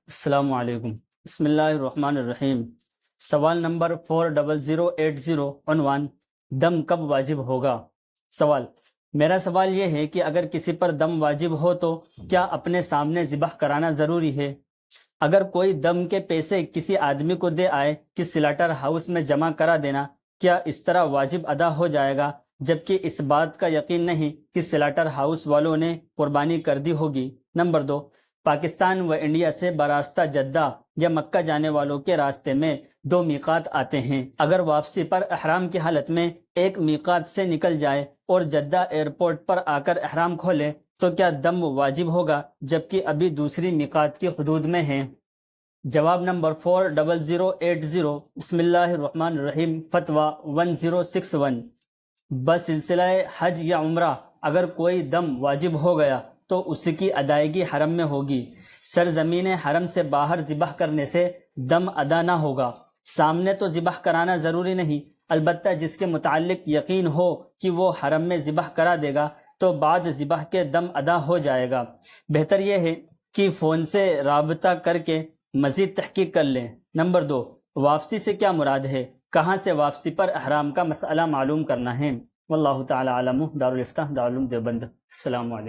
السلام علیکم۔ بسم اللہ الرحمن الرحیم۔ سوال نمبر 40080، عنوان دم کب واجب ہوگا؟ سوال: میرا سوال یہ ہے کہ اگر کسی پر دم واجب ہو تو کیا اپنے سامنے ذبح کرانا ضروری ہے؟ اگر کوئی دم کے پیسے کسی آدمی کو دے آئے کہ سلاٹر ہاؤس میں جمع کرا دینا، کیا اس طرح واجب ادا ہو جائے گا، جبکہ اس بات کا یقین نہیں کہ سلاٹر ہاؤس والوں نے قربانی کر دی ہوگی؟ نمبر 2، پاکستان و انڈیا سے براستہ جدہ یا مکہ جانے والوں کے راستے میں 2 میقات آتے ہیں۔ اگر واپسی پر احرام کی حالت میں ایک میقات سے نکل جائے اور جدہ ایئرپورٹ پر آ کر احرام کھولے تو کیا دم واجب ہوگا، جبکہ ابھی دوسری میقات کی حدود میں ہیں؟ جواب نمبر 40080، بسم اللہ الرحمن الرحیم، فتویٰ 1061۔ بسلسلہ حج یا عمرہ اگر کوئی دم واجب ہو گیا تو اس کی ادائیگی حرم میں ہوگی۔ سرزمین حرم سے باہر ذبح کرنے سے دم ادا نہ ہوگا۔ سامنے تو ذبح کرانا ضروری نہیں، البتہ جس کے متعلق یقین ہو کہ وہ حرم میں ذبح کرا دے گا تو بعد ذبح کے دم ادا ہو جائے گا۔ بہتر یہ ہے کہ فون سے رابطہ کر کے مزید تحقیق کر لیں۔ نمبر 2، واپسی سے کیا مراد ہے؟ کہاں سے واپسی پر احرام کا مسئلہ معلوم کرنا ہے؟ واللہ تعالی عالم۔ دارالفتہ دارالعلوم دیوبند۔ السلام علیکم۔